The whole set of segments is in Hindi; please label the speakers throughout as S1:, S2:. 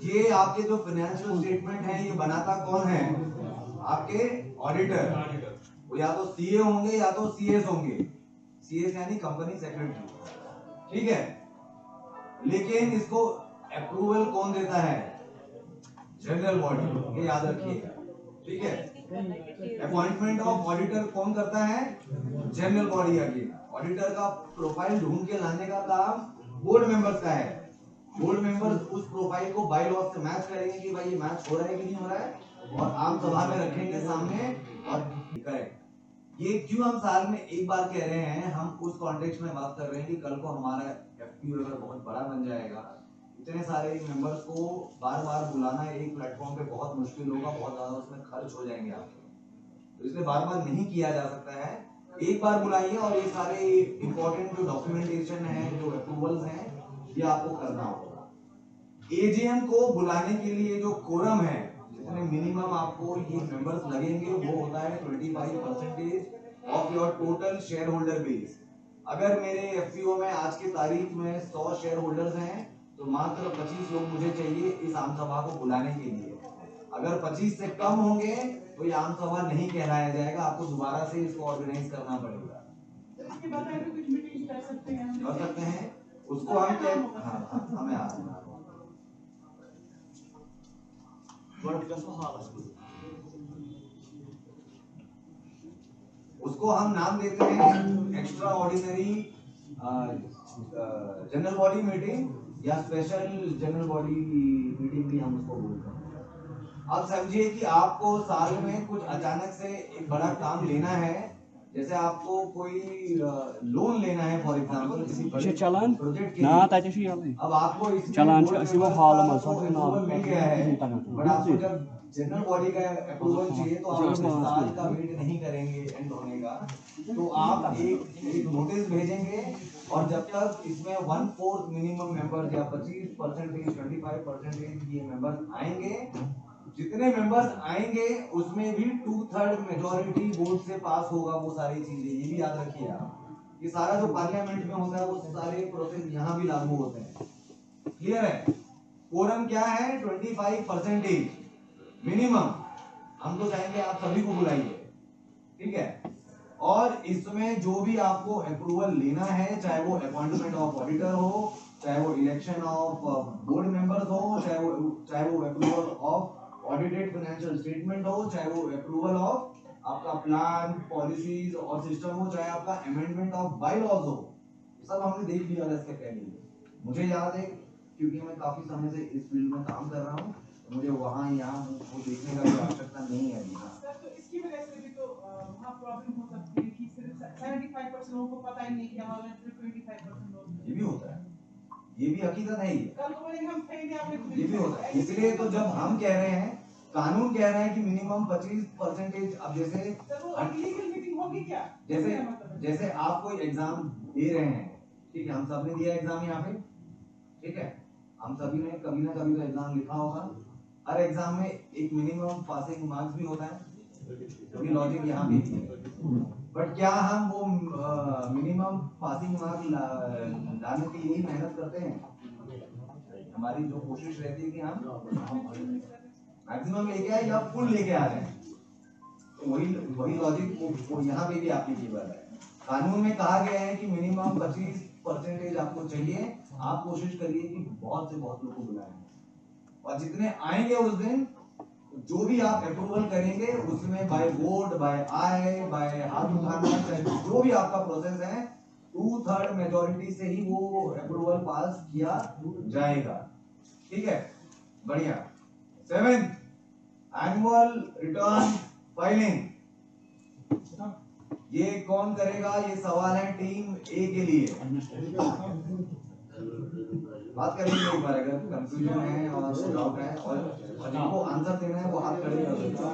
S1: ये आपके जो फाइनेंशियल स्टेटमेंट है ये बनाता कौन है? आपके ऑडिटर। वो या तो सीए होंगे या तो सीएस होंगे। सीएस यानी कंपनी सेक्रेटरी, ठीक है। लेकिन इसको अप्रूवल कौन देता है? जनरल बॉडी, ये याद रखिएगा, ठीक है। अपॉइंटमेंट ऑफ ऑडिटर कौन करता है? General body. आगे ऑडिटर का प्रोफाइल ढूंढ के लाने का काम बोर्ड मेंबर्स का है। बोर्ड मेंबर्स उस प्रोफाइल को बाय लॉ से मैच करेंगे कि भाई ये मैच हो रहा है कि नहीं हो रहा है, और आम सभा में रखेंगे सामने और करेक्ट। ये क्यों हम साल में एक बार कह रहे हैं? हम उस कॉन्टेक्स्ट में बात कर रहे हैं कि कल को हमारा एफपीओ अगर बहुत बड़ा बन जाएगा, इतने सारे मेंबर्स को बार बार बुलाना एक प्लेटफॉर्म पे बहुत मुश्किल होगा, बहुत ज्यादा उसमें खर्च हो जाएंगे आपके, तो इसलिए बार बार नहीं किया जा सकता है। एक बार बुलाइए और ये सारे इंपॉर्टेंट जो डॉक्यूमेंटेशन है, जो अप्रूवल्स हैं, ये आपको करना होगा। एजीएम को बुलाने के लिए जो कोरम है, जितने मिनिमम आपको ये मेंबर्स लगेंगे, वो होता है 25% of your total share holder base. अगर मेरे एफपीओ में आज की तारीख में 100 शेयर होल्डर्स हैं, तो मात्र 25 लोग मुझे चाहिए इस आम सभा को बुलाने के लिए। अगर 25 से कम होंगे तो ये आम सभा नहीं कहलाया जाएगा, आपको दोबारा से इसको ऑर्गेनाइज करना पड़ेगा। इसके बाद कुछ मीटिंग कर सकते हैं उसको हम क्या, हाँ हमें आ रहा है उसको हम नाम देते हैं extra ordinary general body meeting या स्पेशल जनरल बॉडी मीटिंग भी हम उसको बोलते हैं। अब समझिए कि आपको साल में कुछ अचानक से एक बड़ा काम लेना है, जैसे आपको कोई लोन लेना है फॉर एग्जांपल किसी बड़े प्रोजेक्ट के लिए। अब आपको चलान मिल गया है, बट आपको जब जनरल बॉडी का अप्रूवल चाहिए तो आप साल का वेट नहीं करेंगे एंड होने का, तो आप एक नोटिस भेजेंगे, और जब तक इसमें 1/4 मिनिमम मेंबर्स या 25%, 25% ये मेंबर्स आएंगे, जितने मेंबर्स आएंगे उसमें भी 2/3 मेजॉरिटी वोट से पास होगा वो सारी चीजें। ये भी याद रखिए आप, ये सारा जो पार्लियामेंट में होता है वो सारे प्रोसेस यहाँ भी लागू होते हैं। क्लियर है? कोरम क्या है? 25% मिनिमम। हम तो चाहेंगे आप सभी को बुलाइए, ठीक है। और इसमें जो भी आपको अप्रूवल लेना है, चाहे वो अपॉइंटमेंट ऑफ ऑडिटर हो, चाहे वो इलेक्शन ऑफ बोर्ड मेंबर्स हो, चाहे वो approval of audited financial statement हो, चाहे वो अप्रूवल ऑफ आपका प्लान, पॉलिसीज और सिस्टम हो, चाहे आपका अमेंडमेंट ऑफ बाय लॉज हो, सब हमने देख लिया इसके पहले। मुझे याद है क्योंकि मैं काफी समय से इस फील्ड में काम कर रहा हूँ, तो मुझे वहाँ यहाँ वो देखने का आवश्यकता नहीं है अभी। तो इसकी वजह से भी तो वहाँ प्रॉब्लम हो सकती है कि सिर्फ 75% लोगों को पता ही नहीं कि हमारे सिर्फ 25% लोग। ये भी होता है, ये भी हकीकत है। ये भी होता है। इसलिए तो जब हम कह रहे हैं, कानून कह रहा है कि मिनिमम 25%, अब जैसे लीगल मीटिंग होगी क्या? जैसे आप कोई एग्जाम दे रहे हैं, ठीक है, हम सब ने दिया एग्जाम यहाँ पे, ठीक है, हम सभी ने कभी ना कभी तो एग्जाम लिखा होगा। हर एग्जाम में एक मिनिमम पासिंग मार्क्स भी होता है, तो लॉजिक यहाँ भी है। बट क्या हम वो मिनिमम पासिंग मार्क्स लाने के लिए मेहनत करते हैं? हमारी जो कोशिश रहती है कि हम मैक्सिमम लेके आए या फुल लेके आ रहे हैं, तो वही लॉजिक वो यहाँ पे भी एप्लीकेबल है। कानून में कहा गया है कि मिनिमम 25% आपको चाहिए। आप कोशिश करिए कि बहुत से बहुत लोग को बुलाएं, और जितने आएंगे उस दिन जो भी आप अप्रूवल करेंगे उसमें बाय वोट, बाय आय, बाय हाथ उठाना, जो भी आपका प्रोसेस है, 2/3 मेजॉरिटी से ही वो अप्रूवल पास किया जाएगा, ठीक है। बढ़िया। 7th एनुअल रिटर्न फाइलिंग, ये कौन करेगा? ये सवाल है टीम ए के लिए। बात करेंगे एक बार, अगर कंफ्यूजन है और डाउट है और जिनको आंसर देना है वो हाथ खड़े कर सकते हैं।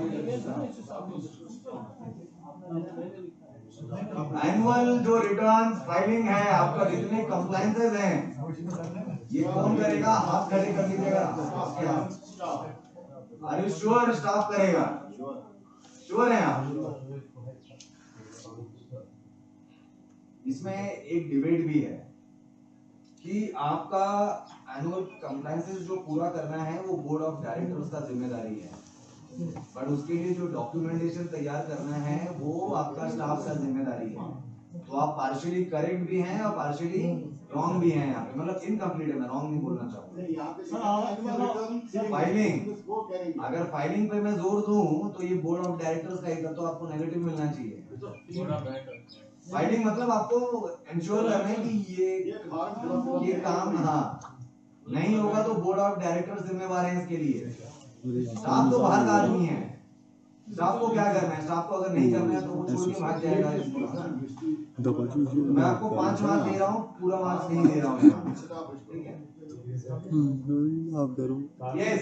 S1: एनुअल जो रिटर्न फाइलिंग है, आपका जितने कंप्लायंसेस हैं, ये कौन करेगा? हाथ खड़े कर लीजिएगा। Are you sure? स्टाफ करेगा? श्योर है आप? इसमें एक डिबेट भी है, कि आपका एनुअल कंप्लायंसेस जो पूरा करना है वो बोर्ड ऑफ डायरेक्टर्स का जिम्मेदारी है, बट उसके लिए जो डॉक्यूमेंटेशन तैयार करना है वो आपका स्टाफ का जिम्मेदारी है। तो आप पार्शियली करेक्ट भी हैं और पार्शियली रॉन्ग भी हैं यहाँ पे, मतलब इनकम्प्लीट है, मैं रॉन्ग नहीं बोलना चाहूँगा। फाइलिंग, अगर फाइलिंग पे मैं जोर दूं तो ये बोर्ड ऑफ डायरेक्टर्स का ही, तो आपको नेगेटिव मिलना चाहिए। फाइलिंग मतलब आपको इंश्योर करना है कि ये काम हाँ नहीं होगा तो बोर्ड ऑफ डायरेक्टर जिम्मेवार है इसके लिए। स्टाफ तो बाहर का आदमी है, स्टाफ को क्या करना है, स्टाफ को अगर नहीं करना है तो वो छोड़ के भाग जाएगा इसको। तो मैं आपको 5 मार्क्स दे रहा हूँ, पूरा मार्क्स नहीं दे रहा हूँ, ठीक है? यस,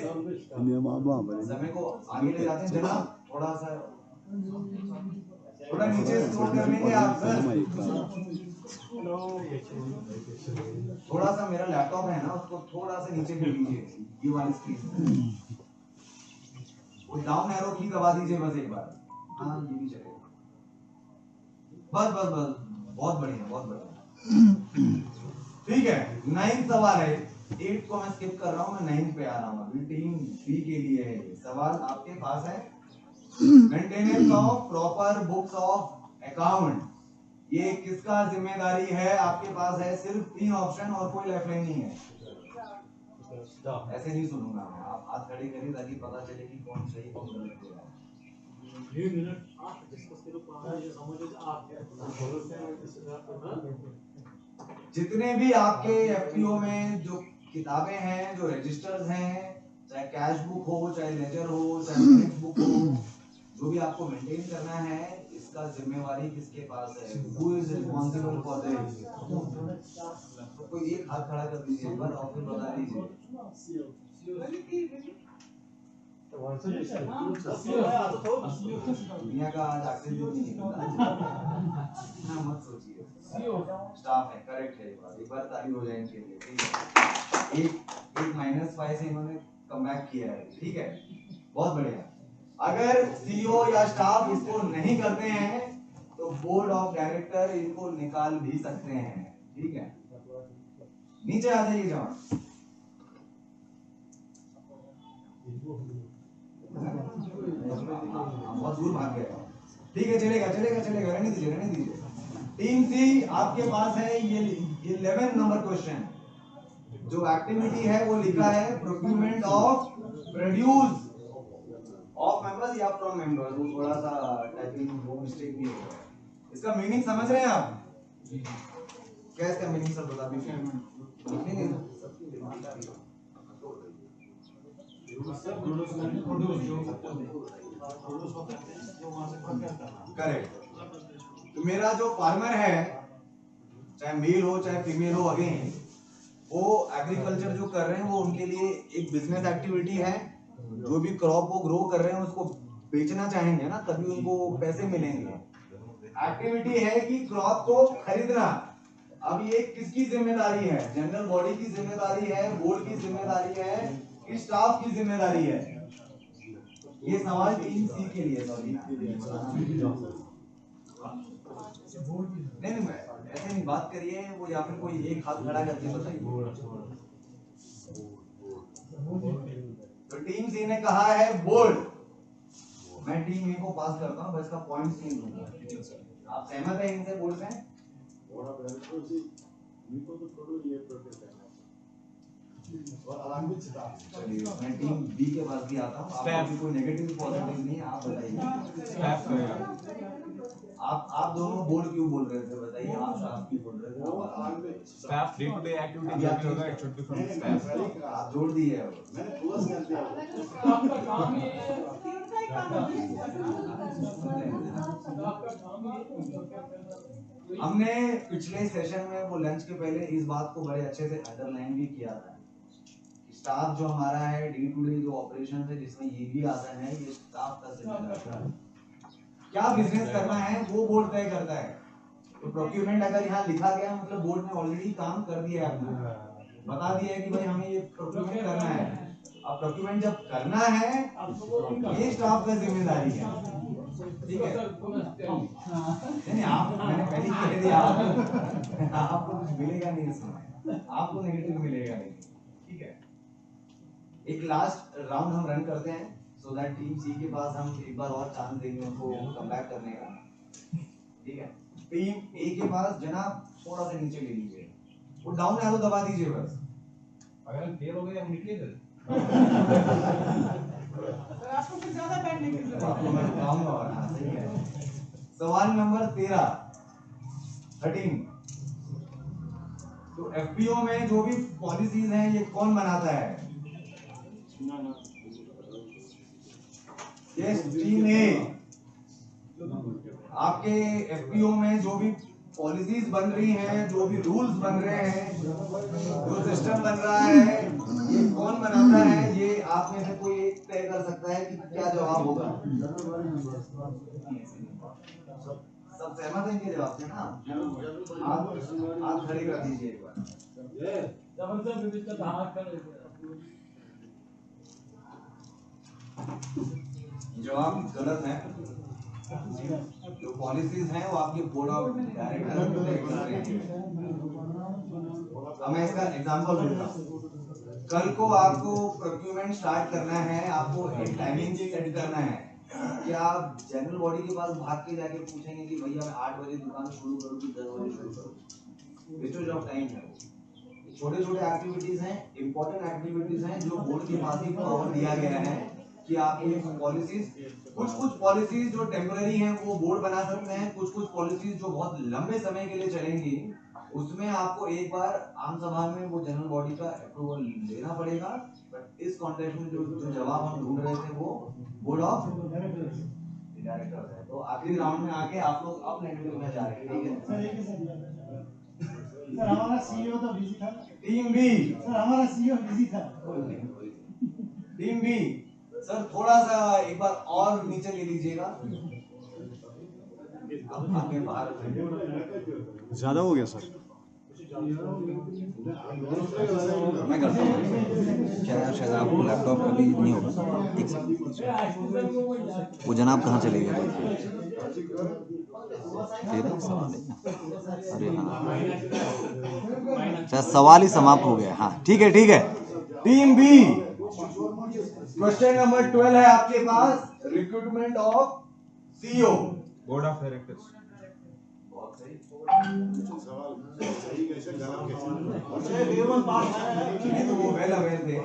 S1: समय को आगे ले जाते हैं जनाब, थोड़ा नीचे स्क्रॉल कर लेंगे आप सर। थोड़ा सा मेरा लैपटॉप है ना, उसको थोड़ा सा नीचे कर लीजिए, ये वाली स्क्रीन वो डाउन एरो की दबा दीजिए बस एक बार। हाँ ये भी चलेगा, बस बस बस, बहुत बढ़िया बहुत बढ़िया, ठीक है। 9 सवाल है, 8 को मैं स्किप कर रहा हूँ, मैं 9 पे आ रहा हूँ। अभी टीम बी के लिए है सवाल आपके पास है, maintenance of proper books of account, ये किसका जिम्मेदारी है? आपके पास है सिर्फ 3 ऑप्शन और कोई लाइफलाइन नहीं है। ऐसे नहीं सुनूंगा मैं, आप हाथ खड़े करिए ताकि पता चले कि कौन सही कौन गलत है। जितने भी आपके एफपीओ में जो किताबें हैं, जो रजिस्टर्स हैं, चाहे कैश बुक हो, चाहे लेजर हो, चाहे टेक्स्ट बुक हो, जो भी आपको मेंटेन करना है, इसका जिम्मेवारी किसके पास है? Who is responsible for this? कोई एक हाथ खड़ा कर दीजिए एक बार और फिर बता दीजिए। दुनिया का आज आखिरी दिन नहीं है, मत सोचिए। स्टाफ है, करेक्ट है, एक बार ताली हो जाए इनके लिए, ठीक है? एक -5 से इन्होंने कमबैक किया है, ठीक है, बहुत बढ़िया। अगर सीईओ या स्टाफ इसको नहीं करते हैं तो बोर्ड ऑफ डायरेक्टर इनको निकाल भी सकते हैं, ठीक है? नीचे आ जाइए जवाब। बहुत दूर भाग गए, ठीक है, चलेगा चलेगा चलेगा, रहने दीजिए रहने दीजिए। टीम सी आपके पास है ये 11 नंबर क्वेश्चन, जो एक्टिविटी है वो लिखा है procurement of produce of members या फ्रॉम मेंबर्स, वो थोड़ा सा टाइपिंग वो मिस्टेक भी हो गया। इसका मीनिंग समझ रहे हैं आप? क्या इसका मीनिंग सर बता दीजिए। लिखेंगे ना सबकी दिमाग आ रही है, करेक्ट। तो मेरा जो फार्मर है, चाहे मेल हो चाहे फीमेल हो, अगेन वो एग्रीकल्चर जो कर रहे हैं वो उनके लिए एक बिजनेस एक्टिविटी है। जो भी क्रॉप वो ग्रो कर रहे हैं उसको बेचना चाहेंगे ना, तभी उनको पैसे मिलेंगे। एक्टिविटी है कि क्रॉप को खरीदना। अब ये किसकी जिम्मेदारी है? जनरल बॉडी की जिम्मेदारी है, बोर्ड की जिम्मेदारी है कि स्टाफ की जिम्मेदारी है? ये सवाल टीम सी के लिए, सॉरी नहीं ऐसे नहीं बात करिए वो, या फिर कोई एक हाथ खड़ा करके बताइए। तो टीम सी ने कहा है बोर्ड, मैं टीम ए को पास करता हूं, बस का पॉइंट नहीं दूंगा। आप सहमत हैं इनसे? बोर्ड से चलिए मैं टीम बी के पास भी आता हूँ। आपको कोई नेगेटिव पॉजिटिव नहीं है, आप बताइए। आप दोनों बोर्ड क्यों बोल रहे थे बताइए? आप स्टाफ क्यों बोल रहे थे?
S2: Staff day to day activity जो भी होगा it should be from staff.
S1: आप जोड़ दिए है,
S3: मैंने क्लोज कर दिया।
S4: आपका काम ये है,
S1: हमने पिछले सेशन में वो लंच के पहले इस बात को बड़े अच्छे से अंडरलाइन भी किया था। स्टाफ जो हमारा है डे टू डे जो ऑपरेशन है जिसमें ये भी आता है, ये स्टाफ का जिम्मेदारी है। क्या बिजनेस करना है वो बोर्ड तय करता है। तो प्रोक्यूरमेंट अगर यहाँ लिखा गया मतलब बोर्ड ने ऑलरेडी काम कर दिया है, अपना बता दिया है कि भाई हमें ये प्रोक्यूरमेंट करना है। अब प्रोक्यूरमेंट जब करना है ये स्टाफ का जिम्मेदारी है, ठीक है? नहीं आप, मैंने पहले कह दिया आपको कुछ मिलेगा नहीं इसमें। आपको नेगेटिव मिलेगा नहीं, ठीक है। एक लास्ट राउंड हम रन करते हैं सो दैट टीम सी के पास हम एक बार और चांस देंगे उनको कम बैक करने का, ठीक है। टीम ए के पास जनाब थोड़ा सा नीचे ले लीजिए, वो डाउन एरो दबा दीजिए बस।
S2: अगर हम फेल हो गए हम निकले थे।
S4: सर आपको कुछ ज्यादा बैठने की जरूरत
S1: आपको मैं बताऊंगा और हाँ सही है। सवाल नंबर 13 तो एफपीओ में जो भी पॉलिसीज हैं ये कौन बनाता है? यस टीम ए। आपके एफपीओ में जो भी पॉलिसीज बन रही हैं, जो भी रूल्स बन रहे हैं, जो सिस्टम बन रहा है, ये कौन बनाता है? ये आप में से कोई एक तय कर सकता है कि क्या जवाब होगा। सब सहमत हैं इनके जवाब से ना? आप खड़े कर दीजिए एक बार।
S4: जबरदस्त विविधता हाथ कर
S1: जवाब गलत है। जो पॉलिसीज हैं वो आपके बोर्ड ऑफ डायरेक्टर तय कर रही है। अब मैं इसका एग्जांपल देता हूँ। कल को आपको प्रोक्यूरमेंट स्टार्ट करना है, आपको एक टाइमिंग सेट करना है। क्या आप जनरल बॉडी के पास भाग के जाके पूछेंगे कि भैया मैं 8 बजे दुकान शुरू करूँ कि 10 बजे शुरू करूँ? वेस्टेज ऑफ टाइम है। छोटे छोटे एक्टिविटीज हैं, इंपॉर्टेंट एक्टिविटीज हैं जो बोर्ड के पास ही पावर दिया गया है कि आप ये पॉलिसीज, कुछ पॉलिसीज जो टेम्पररी हैं वो बोर्ड बना सकते हैं, कुछ पॉलिसीज जो बहुत लंबे समय के लिए चलेंगी उसमें आपको एक बार आम सभा में वो जनरल बॉडी का अप्रूवल लेना पड़ेगा। बट इस कॉन्टेक्स्ट में जो जवाब हम ढूंढ रहे थे वो बोर्ड ऑफ डायरेक्टर्स है। तो आखिरी राउंड में आके आप लोग अब नेगेटिव में जा रहे हैं, ठीक है।
S3: सर हमारा सीईओ तो बिजी था।
S1: Team B.
S3: सर हमारा सीईओ बिजी था।
S1: टीम बी सर थोड़ा सा एक बार और नीचे ले लीजिएगा। आपके बाहर
S5: ज्यादा हो गया सर।
S1: मैं करता हूँ।
S6: क्या शायद आपको लैपटॉप का भी नहीं होगा। एक सेकंड, वो जनाब कहाँ चले गए? तेरा सवाल है ना? अरे हाँ, शायद सवाल ही समाप्त हो गया। हाँ ठीक है ठीक है।
S1: टीम बी क्वेश्चन नंबर 12 है आपके पास, recruitment of CEO
S2: board of directors.
S1: बहुत सही। तो वो वेल अवेयर थे।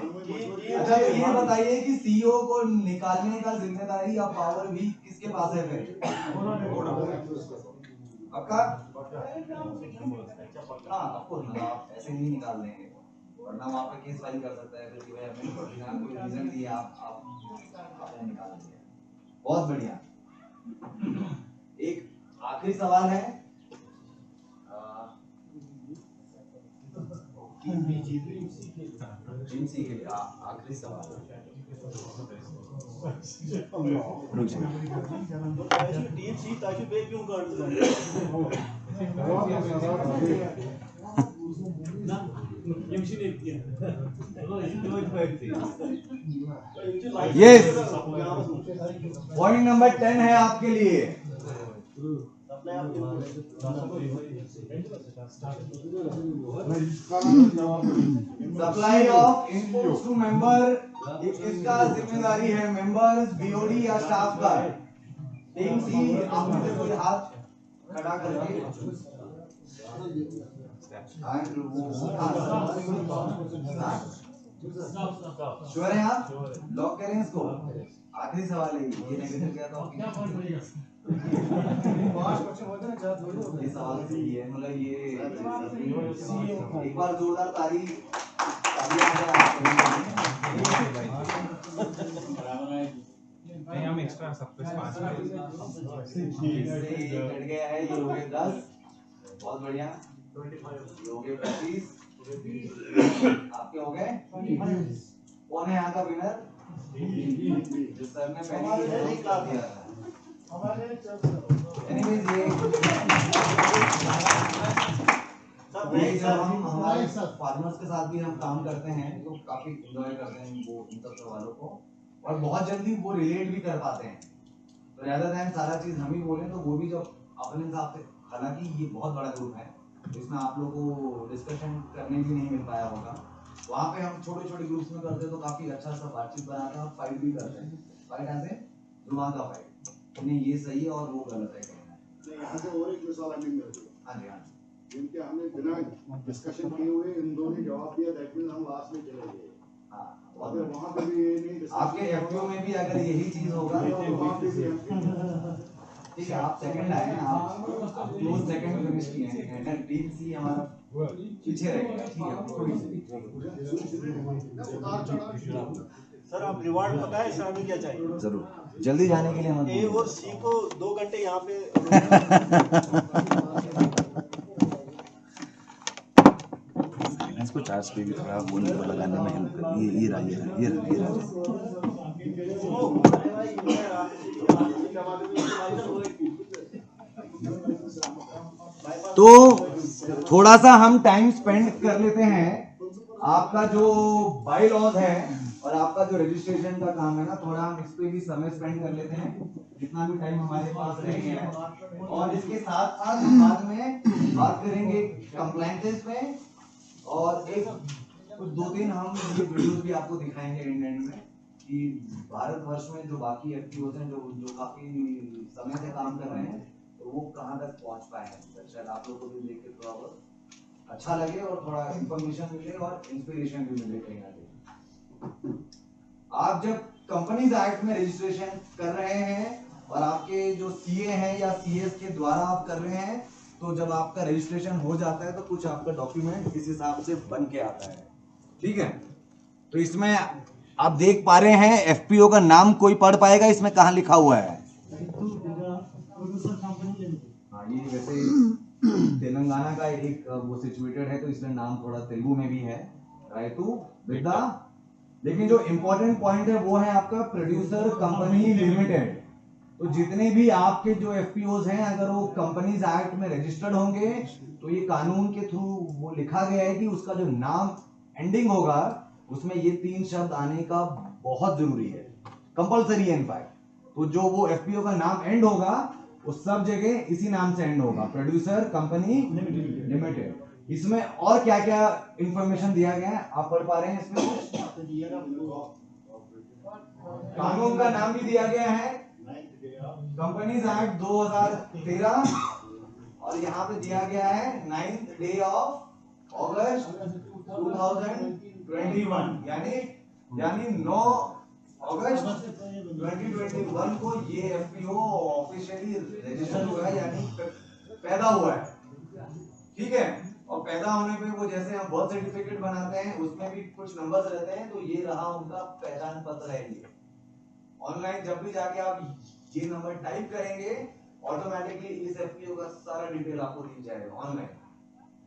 S1: अच्छा तो ये बताइए कि सीईओ को निकालने का जिम्मेदारी या पावर भी किसके पास है फिर? आपका? हाँ आपको आप ऐसे नहीं निकाल देंगे, वरना वहाँ पे केस फाइल कर सकता है फिर कि भाई हमने बिना कोई रीजन दिए आपने निकाल दिया। बहुत बढ़िया। एक आखिरी सवाल है टीम सी के लिए आखिरी सवाल।
S6: रुक जाओ।
S3: टीम सी ताकि बे क्यों काट
S1: यस पॉइंट नंबर 10 है आपके लिए। Supply of inputs to member, ये किसका जिम्मेदारी है? मेंबर्स, बीओडी या स्टाफ का? टीम सी आप में से कोई हाथ खड़ा करके श्योर हैं आप? लॉक करें इसको। आखिरी सवाल है ये नेगेटिव क्या था? ये सवाल सही है, मतलब ये एक बार जोरदार ताली।
S2: नहीं हम एक्स्ट्रा सब कुछ 5
S1: कट गया है, ये हो गए 10। बहुत बढ़िया। ये हो गए 35। आपके हो गए। कौन है यहाँ का विनर? जो सर ने पहले ही क्लास दिया था। एनीवेज ये जब हम हमारे फार्मर्स के साथ भी हम काम करते हैं तो काफी एंजॉय करते हैं वो इन सब सवालों को, और बहुत जल्दी वो रिलेट भी कर पाते हैं। तो ज्यादा टाइम सारा चीज हम ही बोलें तो वो भी जब अपने हिसाब से, हालांकि ये बहुत बड़ा ग्रुप है इसमें आप लोगों को डिस्कशन करने भी नहीं मिल पाया होगा। वहाँ पे हम छोटे छोटे ग्रुप्स में करते तो काफी अच्छा सा बातचीत बनाते हैं और फाइट भी करते हैं। फाइट ऐसे जुबान का फाइट, नहीं ये सही है और वो गलत है कहना।
S3: यहाँ से और एक मिसाल हमें मिल गई।
S1: हाँ जी हाँ जी।
S3: जिनके हमने बिना डिस्कशन किए हुए इन दोनों ने जवाब दिया, दैट मींस हम लास्ट में चले गए।
S1: हाँ
S3: अगर वहाँ पे भी ये नहीं discussion
S1: आपके एफपीओ में भी अगर यही चीज होगा तो
S3: वहाँ पे भी हम
S1: ठीक है। आप सेकंड आए हैं, आप क्लोज सेकंड फिनिश किए हैं, अगर टीम सी हमारा पीछे रहेगा। ठीक है थोड़ी सी।
S3: सर आप रिवार्ड पता है सर हमें क्या चाहिए?
S6: जरूर जल्दी जाने के लिए मत
S3: ए
S6: बोलिए।
S3: और सी को 2 घंटे यहाँ पे
S6: फाइनेंस को चार्ज पे भी थोड़ा बोल लगाने में हेल्प कर। ये रहा ये रहा।
S1: तो थोड़ा सा हम टाइम स्पेंड कर लेते हैं। आपका जो बाय लॉज है और आपका जो रजिस्ट्रेशन का काम है ना, थोड़ा हम इस पे भी समय स्पेंड कर लेते हैं जितना भी टाइम हमारे पास रह गया है। और इसके साथ साथ हम बाद में बात करेंगे कंप्लायंसेस पे और एक कुछ 2-3 हम ये वीडियोस भी आपको दिखाएंगे एंड में कि भारतवर्ष में जो बाकी एफपीओस हैं जो काफी समय से काम कर रहे हैं तो वो कहाँ तक पहुंच पाए हैं। शायद आप लोगों को भी देख के थोड़ा बहुत अच्छा लगे और थोड़ा इंफॉर्मेशन मिले और इंस्पिरेशन भी मिले कहीं ना कहीं। आप जब कंपनीज एक्ट में रजिस्ट्रेशन कर रहे हैं और आपके जो सीए हैं या सीएस के द्वारा आप कर रहे हैं, तो जब आपका रजिस्ट्रेशन हो जाता है तो कुछ आपका डॉक्यूमेंट इस हिसाब से बन के आता है। ठीक है, तो इसमें आप देख पा रहे हैं एफपीओ का नाम कोई पढ़ पाएगा इसमें कहाँ लिखा हुआ है? हाँ, ये वैसे तेलंगाना का एक वो सिचुएटेड है तो इसलिए नाम थोड़ा तेलुगु में भी है, रायतू विद्या। लेकिन जो इम्पोर्टेंट पॉइंट है वो है आपका प्रोड्यूसर कंपनी लिमिटेड। तो जितने भी आपके जो एफपीओज हैं अगर वो कंपनीज एक्ट में रजिस्टर्ड होंगे तो ये कानून के थ्रू वो लिखा गया है कि उसका जो नाम एंडिंग होगा उसमें ये 3 शब्द आने का बहुत जरूरी है, कंपलसरी है इनफैक्ट। तो जो वो एफपीओ का नाम एंड होगा उस सब जगह इसी नाम से एंड होगा, प्रोड्यूसर कंपनी लिमिटेड। इसमें और क्या क्या इंफॉर्मेशन दिया गया है आप पढ़ पा रहे हैं? इसमें कानून का नाम भी दिया गया है कंपनीज एक्ट 2013 और यहाँ पे दिया गया है 9th day of August 2021 यानी 9 अगस्त 2021 को ये एफपीओ ऑफिशियली रजिस्टर हुआ है यानी पैदा हुआ है। ठीक है, और पैदा होने पे वो जैसे हम बर्थ सर्टिफिकेट बनाते हैं उसमें भी कुछ नंबर्स रहते हैं, तो ये रहा उनका पहचान पत्र है। ये ऑनलाइन जब भी जाके आप ये नंबर टाइप करेंगे ऑटोमेटिकली इस एफपीओ का सारा डिटेल आपको दिख जाएगा ऑनलाइन,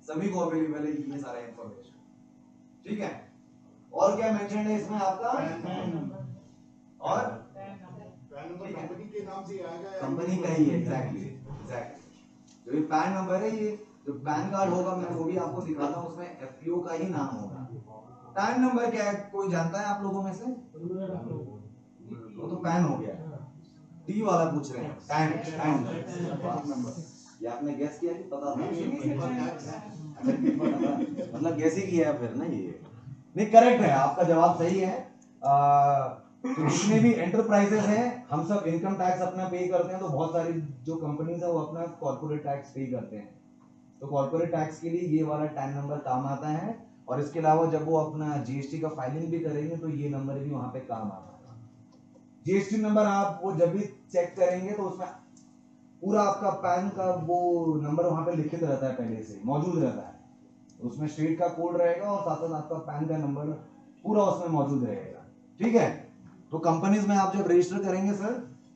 S1: सभी को अवेलेबल है ये सारा इंफॉर्मेशन। ठीक है, और क्या मेंशन है इसमें आपका और
S3: कंपनी के नाम से आएगा,
S1: कंपनी का ही है एग्जैक्टली। जो ये पैन नंबर है, ये जो पैन कार्ड होगा मैं वो भी आपको दिखाता हूँ, उसमें एफपीओ का ही नाम होगा। पैन नंबर क्या है कोई जानता है आप लोगों में से? वो तो पैन हो गया, टी वाला पूछ रहे हैं पैन नंबर। ये आपने गैस किया कि पता था? मतलब गैस ही किया फिर ना, ये नहीं करेक्ट है, आपका जवाब सही है। तो जितने भी एंटरप्राइजेस हैं हम सब इनकम टैक्स अपना पे करते हैं, तो बहुत सारी जो कंपनीज है वो अपना कॉर्पोरेट टैक्स पे करते हैं। तो कॉर्पोरेट टैक्स के लिए ये वाला टैन नंबर काम आता है, और इसके अलावा जब वो अपना जीएसटी का फाइलिंग भी करेंगे तो ये नंबर भी वहां पे काम आता है। जीएसटी नंबर आप वो जब भी चेक करेंगे तो उसमें पूरा आपका पैन का वो नंबर वहां पे लिखित रहता है, पहले से मौजूद रहता है। उसमें स्टेट का कोड रहेगा और साथ साथ आपका पैन का नंबर पूरा उसमें मौजूद रहेगा। ठीक है, तो कंपनीज में आप जब रजिस्टर करेंगे सर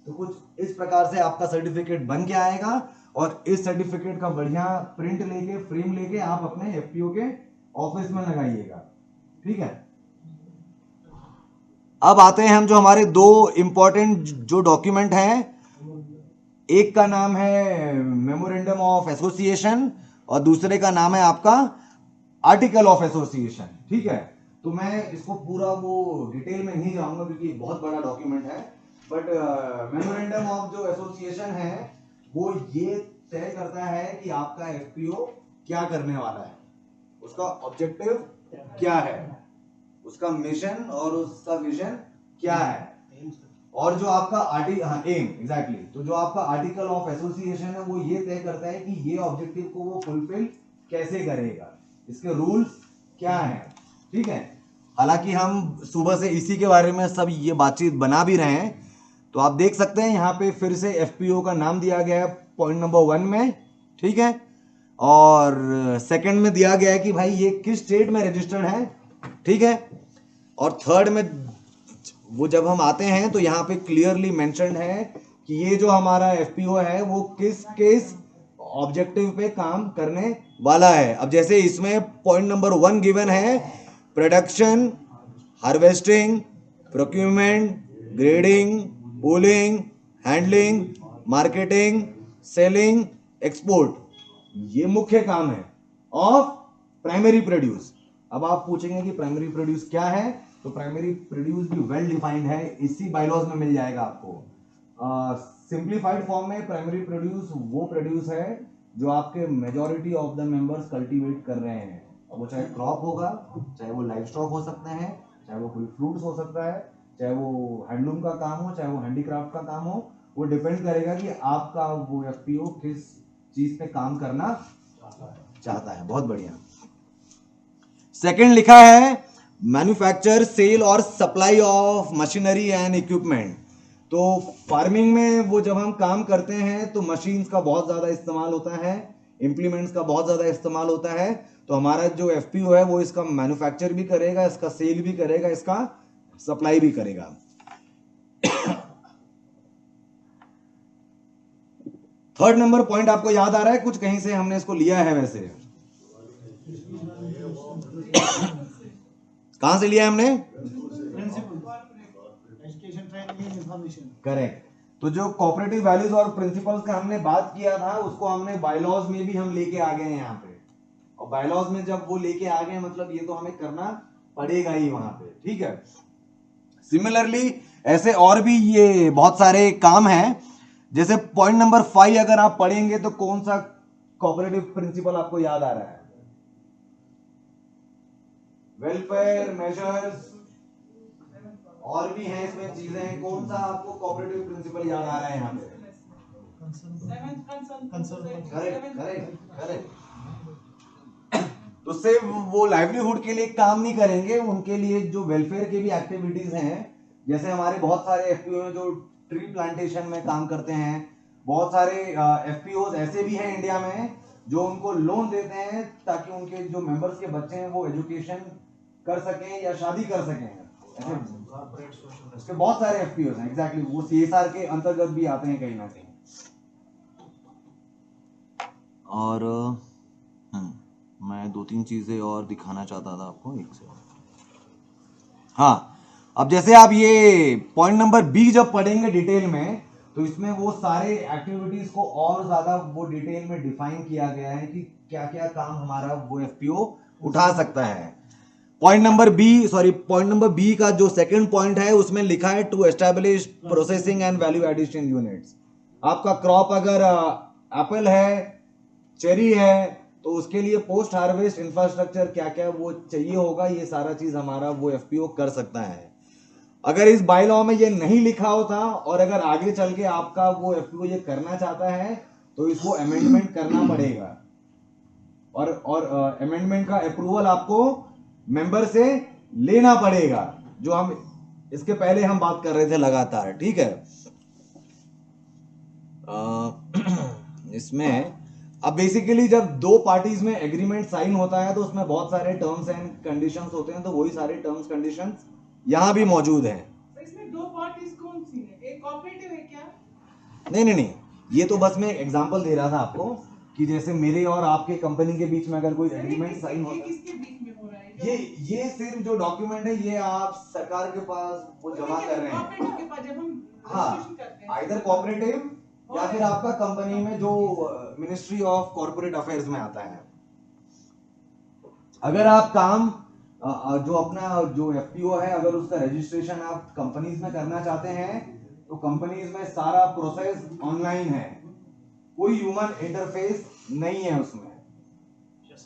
S1: तो कुछ इस प्रकार से आपका सर्टिफिकेट बन के आएगा, और इस सर्टिफिकेट का बढ़िया प्रिंट लेके फ्रेम लेके आप अपने एफपीओ के ऑफिस में लगाइएगा। ठीक है, अब आते हैं हम जो हमारे 2 इंपॉर्टेंट जो डॉक्यूमेंट हैं, एक का नाम है मेमोरेंडम ऑफ एसोसिएशन और दूसरे का नाम है आपका आर्टिकल ऑफ एसोसिएशन। ठीक है, तो मैं इसको पूरा वो डिटेल में नहीं जाऊंगा क्योंकि बहुत बड़ा डॉक्यूमेंट है, बट मेमोरेंडम ऑफ जो एसोसिएशन है वो ये तय करता है कि आपका एफपीओ क्या करने वाला है, उसका ऑब्जेक्टिव क्या है, उसका मिशन और उसका विजन क्या है, और जो आपका एम एग्जैक्टली, तो जो आपका आर्टिकल ऑफ एसोसिएशन है वो ये तय करता है कि ये ऑब्जेक्टिव को वो फुलफिल कैसे करेगा, इसके रूल्स क्या हैं, ठीक है। हालांकि हम सुबह से इसी के बारे में सब ये बातचीत बना भी रहे हैं, तो आप देख सकते हैं यहाँ पे फिर से एफपीओ का नाम दिया गया है पॉइंट नंबर 1 में, ठीक है, और सेकंड में दिया गया है कि भाई ये किस स्टेट में रजिस्टर्ड है, ठीक है, और थर्ड में वो जब हम आते हैं तो यहाँ पे क्लियरली मेंशन्ड है कि ये जो हमारा एफपीओ है वो किस किस ऑब्जेक्टिव पे काम करने वाला है। अब जैसे इसमें पॉइंट नंबर 1 गिवन है, production, harvesting, procurement, grading, pooling, handling, marketing, selling, export, ये मुख्य काम है ऑफ प्राइमरी प्रोड्यूस। अब आप पूछेंगे कि प्राइमरी प्रोड्यूस क्या है, तो प्राइमरी प्रोड्यूस भी वेल डिफाइंड है, इसी बायलॉज में मिल जाएगा आपको। सिंप्लीफाइड फॉर्म में प्राइमरी प्रोड्यूस वो प्रोड्यूस है जो आपके majority of the members cultivate कर रहे हैं, वो चाहे क्रॉप होगा, चाहे वो लाइव स्टॉक हो सकते हैं, चाहे वो कोई फ्रूट्स हो सकता है, चाहे वो हैंडलूम का काम हो, चाहे वो हैंडीक्राफ्ट का काम हो, वो डिपेंड करेगा कि आपका वो एफपीओ किस चीज पे काम करना चाहता है। बहुत बढ़िया। सेकंड लिखा है मैन्युफैक्चर, सेल और supply of machinery and equipment. तो फार्मिंग में वो जब हम काम करते हैं तो मशीन्स का बहुत ज्यादा इस्तेमाल होता है, इंप्लीमेंट्स का बहुत ज्यादा इस्तेमाल होता है, तो हमारा जो एफपीओ है वो इसका मैन्युफैक्चर भी करेगा, इसका सेल भी करेगा, इसका सप्लाई भी करेगा। थर्ड नंबर पॉइंट आपको याद आ रहा है कुछ, कहीं से हमने इसको लिया है वैसे, कहां से लिया है हमने? करेक्ट। तो जो कोऑपरेटिव वैल्यूज और प्रिंसिपल्स का हमने बात किया था उसको हमने बायलॉज में भी हम लेके आ गए हैं यहाँ पे, और बायलॉज में जब वो लेके आ गए मतलब ये तो हमें करना पड़ेगा ही वहां पे, ठीक है। सिमिलरली ऐसे और भी ये बहुत सारे काम हैं, जैसे पॉइंट नंबर 5 अगर आप पढ़ेंगे तो कौन सा कोऑपरेटिव प्रिंसिपल आपको याद आ रहा है? वेलफेयर मेजर्स, और भी हैं इसमें चीजें, कौन सा आपको कोऑपरेटिव प्रिंसिपल याद आ रहा है यहाँ पे? Correct correct correct. तो सिर्फ वो लाइवलीहुड के लिए काम नहीं करेंगे, उनके लिए जो वेलफेयर के भी एक्टिविटीज हैं, जैसे हमारे बहुत सारे एफपीओ हैं जो ट्री प्लांटेशन में काम करते हैं, बहुत सारे एफपीओ ऐसे भी हैं इंडिया में जो उनको लोन देते हैं ताकि उनके जो मेंबर्स के बच्चे हैं वो एजुकेशन कर सकें या शादी कर सकें, इसके बहुत सारे एफपीओ हैं, एग्जैक्टली वो सीएसआर के अंतर्गत भी आते हैं कहीं ना कहीं।
S6: और मैं 2-3 चीजें और दिखाना चाहता था आपको, एक से। हाँ, अब जैसे आप ये पॉइंट नंबर बी जब पढ़ेंगे डिटेल में, तो इसमें वो सारे एक्टिविटीज को और ज्यादा वो डिटेल में डिफाइन किया गया है कि क्या क्या काम हमारा वो एफपीओ उठा सकता है। पॉइंट नंबर बी का जो सेकंड पॉइंट है उसमें लिखा है to establish processing and value addition units. आपका क्रॉप अगर एप्पल है, चेरी है, तो उसके लिए पोस्ट हार्वेस्ट इंफ्रास्ट्रक्चर क्या क्या वो चाहिए होगा, ये सारा चीज हमारा वो एफपीओ कर सकता है। अगर इस बाय लॉ में ये नहीं लिखा होता और अगर आगे चल के आपका वो एफपीओ ये करना चाहता है तो इसको अमेंडमेंट करना पड़ेगा, और अमेंडमेंट का अप्रूवल आपको मेंबर से लेना पड़ेगा, जो हम इसके पहले हम बात कर रहे थे लगातार, ठीक है। इसमें अब बेसिकली जब दो पार्टीज में एग्रीमेंट साइन होता है तो उसमें बहुत सारे टर्म्स एंड कंडीशंस होते हैं, तो वही सारे टर्म्स कंडीशंस यहाँ भी मौजूद हैं।
S4: इसमें दो पार्टीज कौन सी है? एक कोऑपरेटिव है क्या?
S1: नहीं, ये तो बस मैं एग्जांपल दे रहा था आपको कि जैसे मेरे और आपके कंपनी के बीच में अगर कोई एग्रीमेंट साइन होता है,
S4: किसके बीच में हो रहा है?
S1: ये सिर्फ जो डॉक्यूमेंट है ये आप सरकार के पास वो जमा कर रहे हैं।
S4: कोऑपरेटिव के पास जब हम
S1: हाँ,
S4: रजिस्ट्रेशन करते हैं,
S1: आइदर कोऑपरेटिव या फिर आपका कंपनी में जो मिनिस्ट्री ऑफ कॉर्पोरेट अफेयर्स में आता है। अगर आप काम जो अपना जो एफपीओ है अगर उसका रजिस्ट्रेशन आप कंपनीज में करना चाहते हैं तो कंपनीज में सारा प्रोसेस ऑनलाइन है, कोई ह्यूमन इंटरफेस नहीं है उसमें,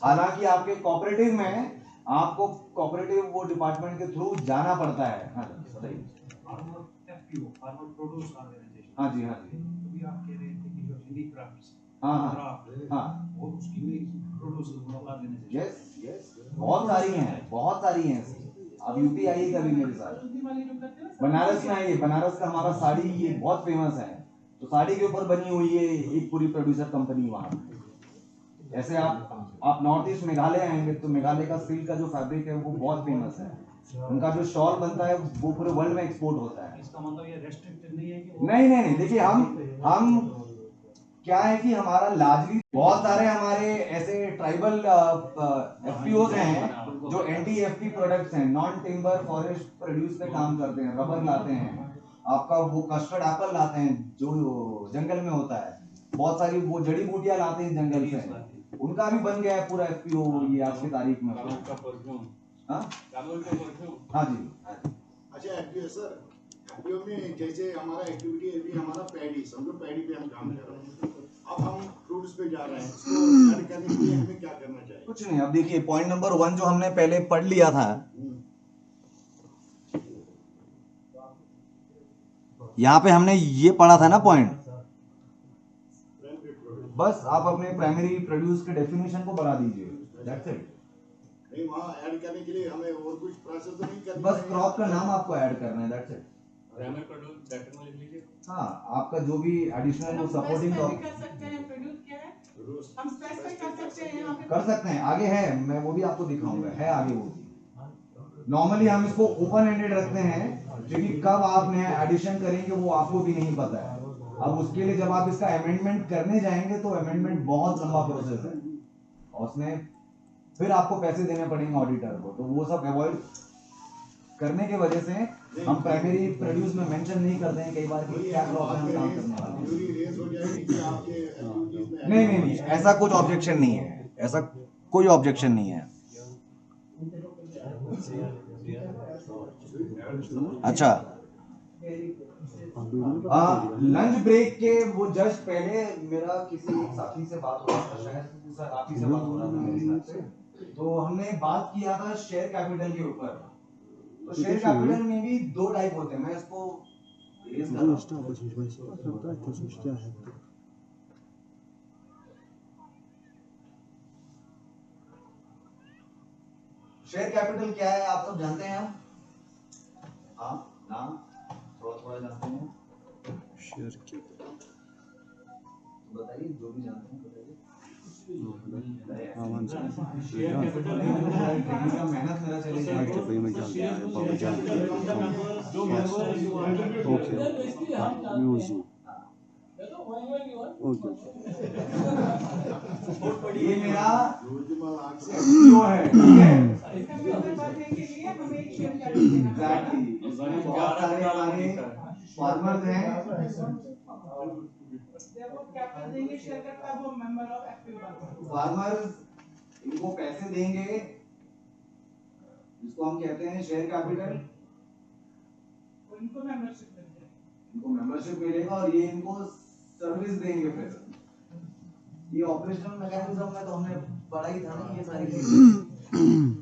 S6: हालांकि आपके कोऑपरेटिव में आपको कोऑपरेटिव वो डिपार्टमेंट के थ्रू जाना पड़ता है। हाँ जी बताइए।
S7: Farmer produce organisation.
S6: हाँ जी हाँ जी।
S7: अभी आप कह रहे थे कि जो हैंडीक्राफ्ट्स
S6: हाँ हाँ
S7: और उसकी भी प्रोड्यूस ऑर्गेनाइजेशन।
S6: यस यस बहुत सारी हैं ऐसी। अब यूपी आइए कभी मेरे साथ,
S4: दूसरी वाली जो करते हैं ना,
S6: बनारस में आइए, बनारस का हमारा साड़ी ये बहुत फेमस है। तो साड़ी के ऊपर बनी हुई है एक पूरी प्रोड्यूसर कंपनी वहाँ पे। ऐसे आप नॉर्थ ईस्ट मेघालय आएंगे तो मेघालय का सिल्क का जो फैब्रिक है वो बहुत फेमस है। उनका जो शॉल बनता है वो पूरे वर्ल्ड में एक्सपोर्ट होता है।
S7: इसका मतलब ये रेस्ट्रिक्टेड नहीं है कि
S6: नहीं देखिए हम क्या है कि हमारा लार्जली बहुत सारे हमारे ऐसे ट्राइबल एफपीओज हैं जो एनटीएफटी प्रोडक्ट्स हैं, नॉन टिम्बर फॉरेस्ट प्रोड्यूस पे काम करते हैं। रबर लाते हैं, आपका वो कस्टर्ड एप्पल लाते हैं जो जंगल में होता है, बहुत सारी वो जड़ी बूटियां लाते हैं जंगल से, उनका भी बन गया है पूरा एफपीओ ये आज की तारीख में। हाँ जी।
S3: अच्छा एफपीओ सर, एफपीओ में जैसे हमारा एक्टिविटी है अभी हमारा पैडी, समझो पैडी पे हम काम कर रहे हैं, अब हम फ्रूट्स पे जा रहे हैं, इसको ऐड करने के लिए हमें क्या करना चाहिए?
S6: कुछ नहीं, अब देखिए पॉइंट नंबर 1 जो हमने पहले पढ़ लिया था, यहाँ पे हमने ये पढ़ा था ना पॉइंट। बस आप अपने प्राइमरी प्रोड्यूस के डेफिनेशन को बढ़ा दीजिए, दैट्स इट।
S3: नहीं वहाँ ऐड करने के लिए हमें और कुछ प्रोसेस तो नहीं करना,
S6: बस क्रॉप का नाम आपको ऐड करना है, that's it.
S2: Primary produce data में लिख लीजिए।
S6: हाँ, आपका जो भी एडिशनल वो
S4: हम
S6: सपोर्टिंग
S4: specify भी कर सकते हैं प्रोड्यूस क्या है, हम स्पेसिफाई कर सकते हैं यहाँ पे।
S6: कर सकते हैं, आगे है, मैं वो भी आपको दिखाऊंगा, है आगे वो भी। नॉर्मली हम इसको ओपन एंडेड रखते हैं क्योंकि कब आप नया एडिशन करेंगे वो आपको भी नहीं पता है। अब उसके लिए जब आप इसका अमेंडमेंट करने जाएंगे तो अमेंडमेंट बहुत लंबा प्रोसेस है और उसमें फिर आपको पैसे देने पड़ेंगे ऑडिटर को, तो वो सब अवॉइड करने की वजह से हम प्राइमरी प्रोड्यूस में मेंशन नहीं करते हैं कई बार कि क्या क्रॉप में हम काम करने वाले हैं।
S3: पूरी रेस हो जाएगी कि आपके एक्टिविटीज में
S6: नहीं, ऐसा कुछ ऑब्जेक्शन नहीं है, ऐसा कोई ऑब्जेक्शन नहीं है। अच्छा, लंच ब्रेक के वो जस्ट पहले मेरा किसी एक साथी से बात हो रहा था, शायद सर आप ही से बात हो रहा था मेरे हिसाब से, तो हमने बात किया था शेयर कैपिटल के ऊपर। तो शेयर कैपिटल में भी 2 टाइप होते हैं, मैं इसको रेज कर रहा हूं। शेयर कैपिटल क्या है आप सब जानते हैं? हाँ नाम थोड़ा जानते हैं?
S5: शेयर कैपिटल
S6: बताइए, जो भी जानते हैं बताइए।
S5: शेयर कैपिटल
S6: मेहनत मेरा चले जाएगा।
S5: भाई मैं जानता हूँ, बाबा जानते हैं। Okay music okay.
S6: ये मेरा
S3: रोजमर्रा से
S6: एफपीओ है, ठीक है?
S4: कंप्यूटर बढ़ने के लिए हमें एक शेयर कैपिटल देना पड़ेगा।
S6: एग्जैक्टली, इसमें बहुत सारे हमारे फार्मर्स हैं।
S4: जब वो कैपिटल देंगे शेयर का, तब वो मेंबर ऑफ एफपीओ बनते हैं।
S6: फार्मर्स इनको पैसे देंगे जिसको हम कहते हैं शेयर कैपिटल,
S4: उनको मेंबरशिप मिलती है।
S6: इनको मेंबरशिप मिलेगा और ये इनको सर्विस देंगे। फिर ये ऑपरेशनल मैकेनिज्म में तो हमने पढ़ा ही था ना, ये सारी चीजें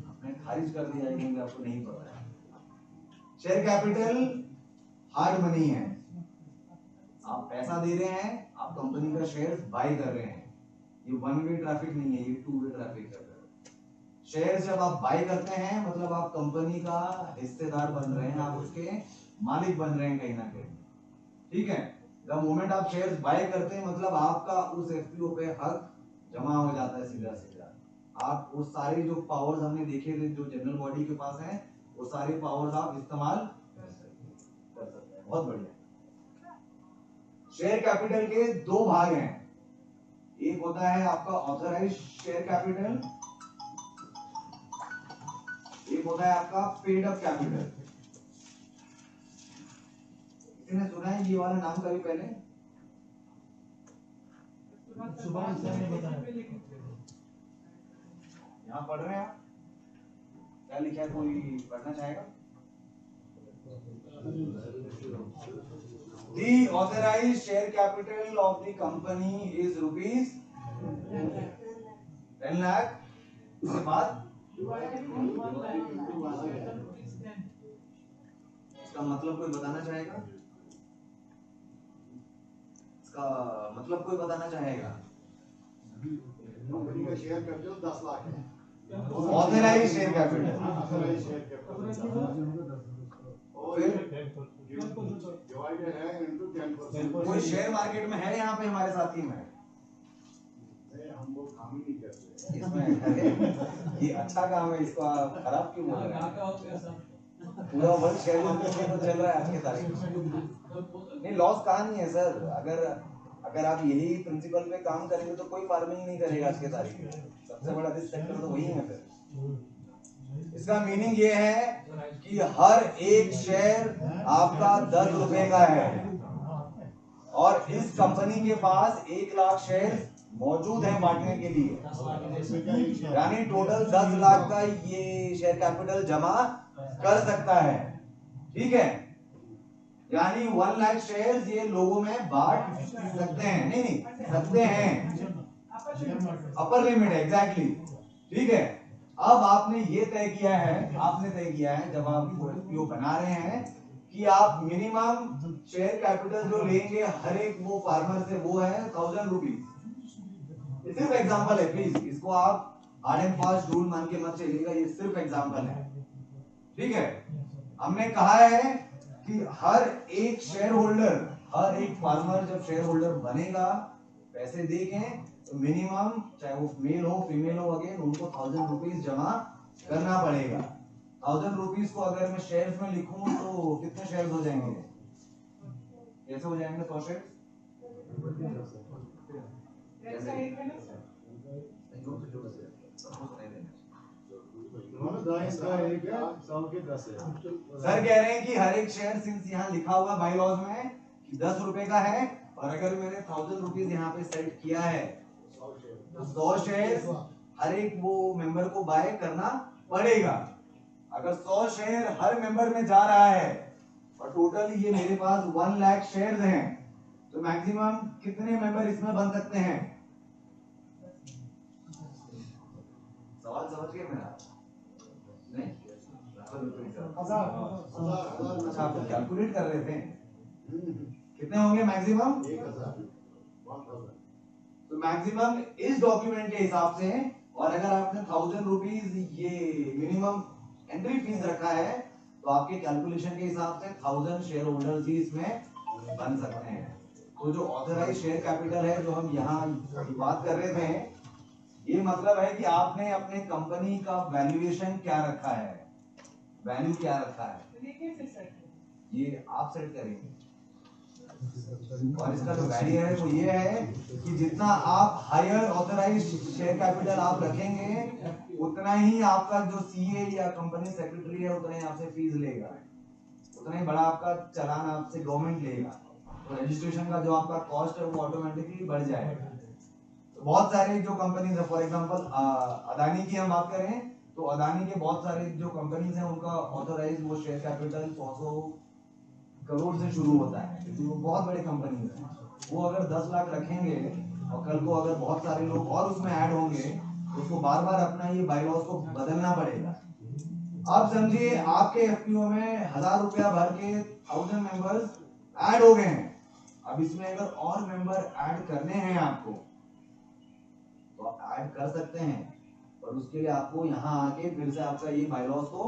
S6: आपने खारिज कर दिया है क्योंकि आपको नहीं पता है। शेयर कैपिटल हार्ड मनी है, आप पैसा दे रहे हैं, आप कंपनी का शेयर बाय कर रहे हैं। ये 1 वे ट्रैफिक नहीं है, ये 2 वे ट्रैफिक है। शेयर जब आप बाय करते हैं मतलब आप कंपनी का हिस्सेदार बन रहे हैं, आप उसके मालिक बन रहे हैं कहीं ना कहीं, ठीक है? द मोमेंट आप शेयर्स बाय करते हैं मतलब आपका उस एफपीओ पे हक जमा हो जाता है सीधा सीधा। आप वो सारे जो पावर्स हमने देखे थे जो जनरल बॉडी के पास हैं, वो सारे पावर्स आप इस्तेमाल कर सकते हैं। बहुत बढ़िया। शेयर कैपिटल के 2 भाग हैं, एक होता है आपका ऑथराइज्ड शेयर कैपिटल, एक होता है आपका पेड अप कैपिटल। किसी ने सुना है ये वाला नाम कभी पहले? यहाँ पढ़ रहे हैं आप? क्या लिखा है, कोई पढ़ना चाहेगा? The authorized share capital of the company is rupees 10 lakh
S1: उसके बाद इसका मतलब कोई बताना चाहेगा? इसका मतलब कोई बताना चाहेगा?
S3: कंपनी का शेयर कैपिटल 10 लाख है।
S1: Authorise share capital
S3: authorise share capital और डिवाइडेड है इनटू 10%।
S1: कोई शेयर मार्केट में है यहाँ पे हमारे साथी में?
S3: हम वो काम ही नहीं करते।
S1: इसमें अरे ये अच्छा काम है, इसको आप खराब क्यों बोल रहे हैं? पूरा वर्ल्ड शेयर मार्केट में तो चल रहा है आज के तारीख में। नहीं, लॉस कहाँ नहीं है सर। अगर आप यही प्रिंसिपल पे काम करेंगे तो कोई फार्मिंग नहीं करेगा आज के तारीख में। सबसे बड़ा रिस्क सेक्टर तो वही है फिर। इसका मीनिंग ये है कि हर एक शेयर आपका 10 रुपए का है और इस कंपनी के पास 1 लाख शेयर मौजूद है बांटने के लिए, यानी टोटल 10 लाख का ये शेयर कैपिटल जमा कर सकता है। ठीक है, यानी 1 लाख शेयर ये लोगों में बांट सकते हैं। नहीं सकते हैं, अपर लिमिट है एग्जैक्टली। ठीक है, अब आपने ये तय किया है जब आप एफपीओ बना रहे हैं कि आप मिनिमम शेयर कैपिटल जो लेंगे हर एक वो फार्मर से वो है 1000 रुपीज। सिर्फ एग्जांपल है, प्लीज इसको आप हार्ड एंड फास्ट रूल मान के मत चलिएगा, ये सिर्फ एग्जांपल है। ठीक है, हमने कहा है कि हर एक शेयर होल्डर, हर एक फार्मर जब शेयर होल्डर बनेगा पैसे देके तो मिनिमम चाहे वो मेल हो फीमेल हो अगेन उनको 1000 रुपीज जमा करना पड़ेगा। 1000 रुपीज को अगर मैं शेयर्स में लिखूं तो कितने शेयर्स हो जाएंगे? कैसे हो जाएंगे 100 शेयर्स? सर कह रहे हैं कि हर एक शेयर सिंस यहाँ लिखा हुआ बाई लॉज में कि 10 रुपए का है और अगर मैंने 1000 रुपीज यहाँ पे सेट किया है तो 100 शेयर हर एक वो मेंबर को बाय करना पड़ेगा। अगर 100 शेयर हर मेंबर में जा रहा है और टोटल ये मेरे पास 1 लाख शेयर्स हैं तो मैक्सिमम कितने मेंबर इसमें बन सकते हैं? सवाल समझ गए मेरा? नहीं, अच्छा आप कैलकुलेट कर रहे थे कितने होंगे मैक्सिमम?
S3: 1000
S1: तो मैक्सिमम इस डॉक्यूमेंट के हिसाब से, और अगर आपने 1000 रुपीज ये मिनिमम एंट्री फीस रखा है तो आपके कैलकुलेशन के हिसाब से 1000 शेयर होल्डर्स ही इसमें बन सकते हैं। तो जो ऑथराइज शेयर कैपिटल है जो हम यहाँ बात कर रहे थे, ये मतलब है कि आपने अपने कंपनी का वैल्यूएशन क्या रखा है, वैल्यू क्या रखा है, ये आप सेट करेंगे। और इसका जो वैल्यू है वो ये है कि जितना आप हायर ऑथराइज शेयर कैपिटल आप रखेंगे उतना ही आपका जो सीए या कंपनी सेक्रेटरी है उतना ही आपसे फीस लेगा, उतना ही बड़ा आपका चालान आपसे गवर्नमेंट लेगा। तो रजिस्ट्रेशन का जो आपका कॉस्ट है वो ऑटोमेटिकली बढ़ जाएगा। तो बहुत सारे जो कंपनीज है, फॉर एग्जांपल अदानी की हम बात करें तो अदानी के बहुत सारे जो कंपनीज हैं उनका ऑथराइज वो शेयर कैपिटल 100 करोड़ से शुरू होता है। तो वो बहुत बड़े कंपनीज हैं, वो अगर 10 लाख रखेंगे और कल को अगर बहुत सारे लोग और उसमें ऐड होंगे तो उसको बार बार अपना ये बायलॉज को बदलना पड़ेगा। अब समझिए आपके एफपीओ में 1000 रुपया भर के 1000 मेंबर्स ऐड हो गए हैं। अब इसमें अगर और मेंबर ऐड करने हैं आपको तो आप ऐड कर सकते हैं, पर उसके लिए आपको यहाँ आके फिर से आपका ये बायलॉज को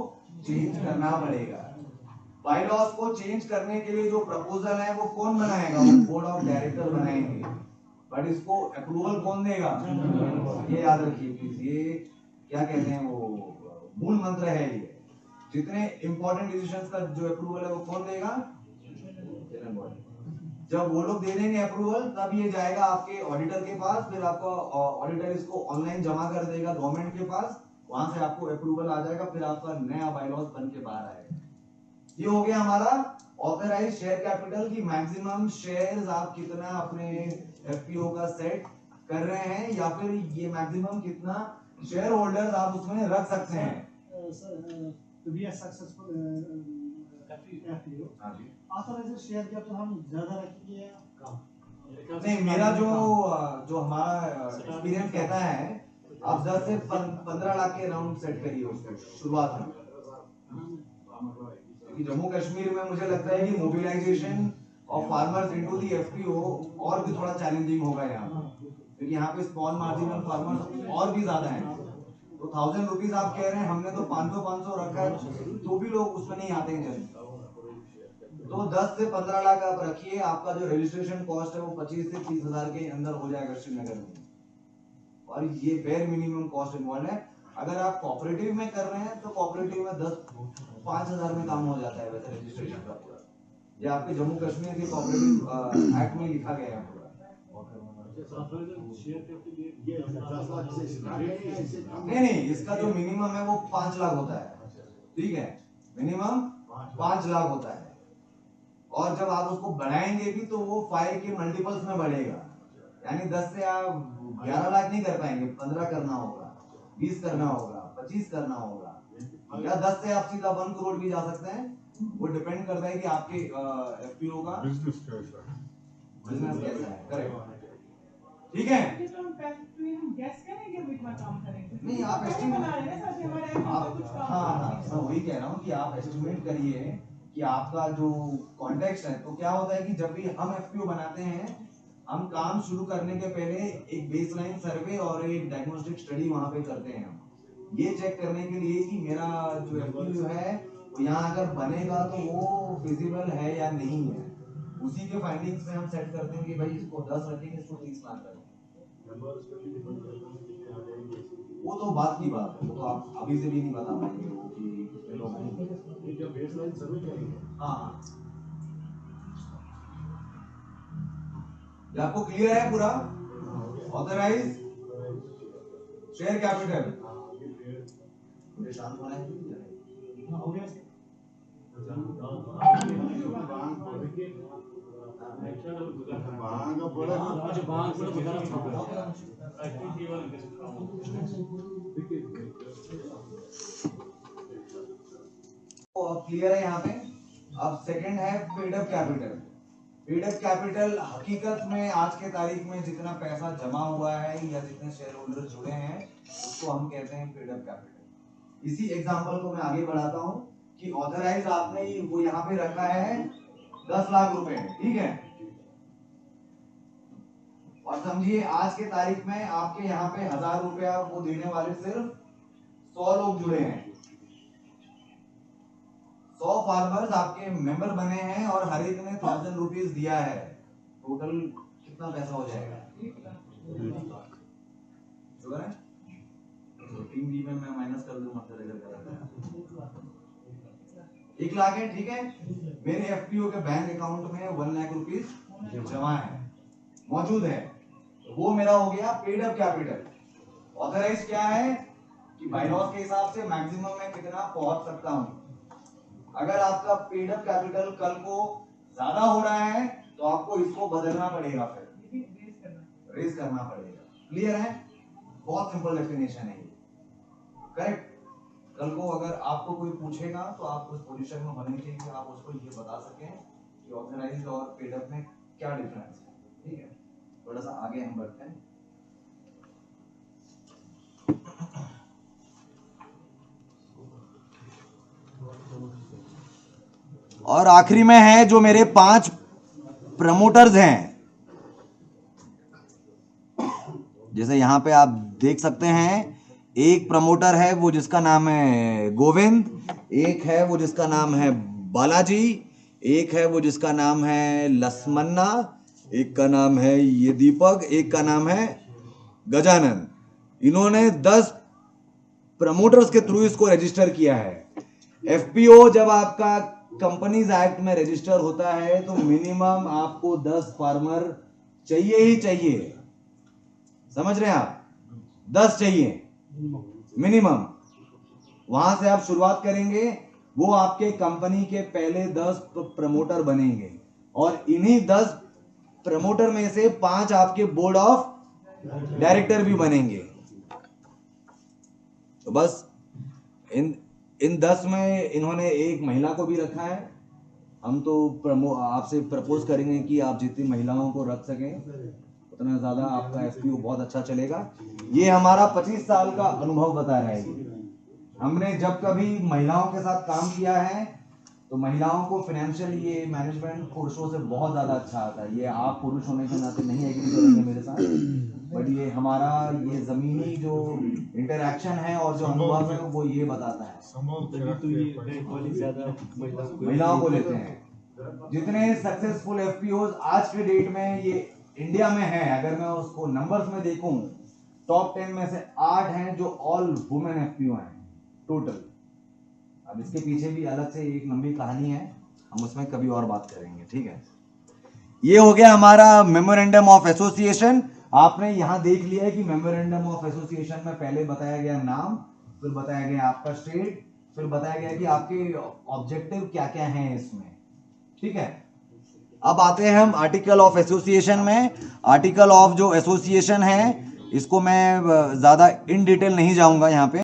S1: चेंज करना पड़ेगा। बायलॉज को चेंज करने के लिए जो प्रपोजल है वो कौन बनाएगा? वो बोर्ड ऑफ डायरेक्टर बनाएंगे, बट इसको अप्रूवल कौन देगा? ये याद रखिए प्लीज, ये क्या कहते हैं वो मूल मंत्र है। ये जितने इंपॉर्टेंट डिसीजंस का जो अप्रूवल है वो कौन देगा? General body. जब वो लोग दे देंगे अप्रूवल तब ये जाएगा आपके ऑडिटर के पास, फिर आपका ऑडिटर इसको ऑनलाइन जमा कर देगा गवर्नमेंट के पास, वहां से आपको अप्रूवल आ जाएगा, फिर आपका नया बायलॉज बन के बाहर आएगा। ये हो गया हमारा ऑथराइज शेयर कैपिटल की मैक्सिमम शेयर्स आप कितना अपने एफपीओ का सेट कर रहे हैं, या फिर ये मैक्सिमम कितना शेयर होल्डर्स आप उसमें रख सकते हैं।
S8: to be a successful FPO, authorized share capital हम ज्यादा रखेंगे या कम?
S1: नहीं, मेरा जो हमारा एक्सपीरियंस कहता है आप 10 से 15 लाख के राउंड सेट करिए उसको शुरुआत में, क्योंकि जम्मू कश्मीर में मुझे लगता है कि mobilization of farmers into the FPO और भी थोड़ा चैलेंजिंग होगा यहाँ पे, क्योंकि यहाँ पे स्मॉल मार्जिनल फार्मर्स और भी ज्यादा हैं। तो 1000 रुपीज आप कह रहे हैं, हमने तो 500 रखा है, तो भी लोग उसमें नहीं आते हैं जल्दी। तो 10 से 15 लाख आप रखिए, आपका जो रजिस्ट्रेशन कॉस्ट है वो 25 से 30 हजार के अंदर हो जाएगा श्रीनगर में, और ये बेयर मिनिमम कॉस्ट इन्वॉल्व है। अगर आप कोऑपरेटिव में कर रहे हैं तो कोऑपरेटिव में 5,000 में काम हो जाता है वैसे रजिस्ट्रेशन का पूरा, ये आपके जम्मू कश्मीर के कोऑपरेटिव एक्ट में लिखा गया है पूरा। नहीं, इसका जो मिनिमम है वो 5 लाख होता है, ठीक है, मिनिमम 5 लाख होता है, और जब आप उसको बढ़ाएंगे भी तो वो 5 के मल्टीपल्स में बढ़ेगा, यानी 10 से आप 11 लाख नहीं कर पाएंगे, 15 करना होगा, 20 करना होगा, 25 करना होगा, या 10 से आप सीधा 1 करोड़ भी जा सकते हैं। वो डिपेंड करता है कि आपके एफपीओ का बिजनेस कैसा है, करेक्ट, ठीक है।
S4: गैस करेंगे कितना काम करेंगे?
S1: नहीं, आप एस्टिमेट
S4: बना रहे हैं ना, हमारे कुछ काम
S1: हाँ, मैं वही कह रहा हूँ कि आप एस्टिमेट करिए कि आपका जो कॉन्टेक्स्ट है, तो क्या होता है कि जब भी हम एफपीओ बनाते हैं, हम काम शुरू करने के पहले एक बेसलाइन सर्वे और एक डायग्नोस्टिक स्टडी वहां पे करते हैं, हम ये चेक करने के लिए कि मेरा जो एफपीओ है वो यहाँ अगर बनेगा तो वो फिजिबल है या नहीं है। उसी के फाइंडिंग्स में हम सेट करते हैं कि भाई इसको 10 रखेंगे, इसको 30 लाख करेंगे। वो तो बात की बात है, वो तो आप अभी से भी नहीं बता पाएंगे वो कि कितने लोग हैं। हाँ, ये आपको क्लियर है पूरा? ऑथराइज शेयर कैपिटल शांत होना है।
S8: हो गया
S1: क्लियर है यहाँ पे। अब सेकंड है paid up capital. Paid up capital हकीकत में आज के तारीख में जितना पैसा जमा हुआ है या जितने शेयर होल्डर जुड़े हैं उसको हम कहते हैं पेड अप कैपिटल। इसी एग्जांपल को मैं आगे बढ़ाता हूँ कि ऑथराइज आपने वो यहाँ पे रखा है 10 लाख रुपए, ठीक है, और समझिए आज के तारीख में आपके यहाँ पे 1000 रुपया वो देने वाले सिर्फ 100 लोग जुड़े हैं। 100 फार्मर्स आपके मेंबर बने हैं और हर एक ने 1000 रुपीज दिया है। टोटल कितना पैसा हो जाएगा? 3B में मैं माइनस कर दूं, मतलब 1 लाख है, ठीक है। मेरे एफपीओ के बैंक अकाउंट में 1 लाख रुपीज जमा है, मौजूद है, वो मेरा हो गया पेड अप कैपिटल। ऑथराइज क्या है कि बायलॉज के हिसाब से मैक्सिमम में कितना पहुंच सकता हूं। अगर आपका पेड अप कैपिटल कल को ज्यादा हो रहा है तो आपको इसको बदलना पड़ेगा, फिर रेज करना पड़ेगा। क्लियर है? बहुत सिंपल डेफिनेशन है ये, करेक्ट। कल को अगर आपको कोई पूछेगा तो आप उस पोजीशन में होने के लिए आप उसको ये बता सकें कि ऑथराइज्ड और पेड अप में क्या डिफरेंस है, ठीक है। थोड़ा सा आगे हम बढ़ते हैं।
S6: और आखिरी में है जो मेरे 5 प्रमोटर्स हैं, जैसे यहां पे आप देख सकते हैं, एक प्रमोटर है वो जिसका नाम है गोविंद, एक है वो जिसका नाम है बालाजी, एक है वो जिसका नाम है लक्ष्मणा, एक का नाम है ये दीपक, एक का नाम है गजानन। इन्होंने 10 प्रमोटर्स के थ्रू इसको रजिस्टर किया है। एफपीओ जब आपका कंपनीज एक्ट में रजिस्टर होता है तो मिनिमम आपको 10 फार्मर चाहिए ही चाहिए, समझ रहे हैं आप? 10 चाहिए मिनिमम। वहां से आप शुरुआत करेंगे, वो आपके कंपनी के पहले 10 प्रमोटर बनेंगे और इन्हीं 10 प्रमोटर में से 5 आपके बोर्ड ऑफ डायरेक्टर भी बनेंगे। तो बस इन 10 में इन्होंने एक महिला को भी रखा है। हम तो आपसे प्रपोज करेंगे कि आप जितनी महिलाओं को रख सकें उतना ज्यादा आपका एफपीओ बहुत अच्छा चलेगा। ये हमारा 25 साल का अनुभव बता रहा है। हमने जब कभी महिलाओं के साथ काम किया है तो महिलाओं को फाइनेंशियल ये मैनेजमेंट पुरुषों से बहुत ज्यादा अच्छा आता है। ये आप पुरुष होने के नाते नहीं एग्री करेंगे मेरे साथ, बट ये हमारा ये जमीनी जो इंटरैक्शन है और जो अनुभव है वो ये बताता है। महिलाओं को लेते हैं। जितने सक्सेसफुल एफपीओज आज के डेट में ये इंडिया में है, अगर मैं उसको नंबर्स में देखूं, टॉप 10 में से 8 हैं जो ऑल वुमेन एफपीओ हैं टोटल। अब इसके पीछे भी अलग से एक लंबी कहानी है, हम उसमें कभी और बात करेंगे, ठीक है। ये हो गया हमारा मेमोरेंडम ऑफ एसोसिएशन। आपने यहां देख लिया है कि मेमोरेंडम ऑफ एसोसिएशन में पहले बताया गया नाम, फिर बताया गया आपका स्टेट, फिर बताया गया कि आपके ऑब्जेक्टिव क्या क्या हैं इसमें, ठीक है। अब आते हैं हम आर्टिकल ऑफ एसोसिएशन में। आर्टिकल ऑफ जो एसोसिएशन है इसको मैं ज्यादा इन डिटेल नहीं जाऊंगा यहाँ पे।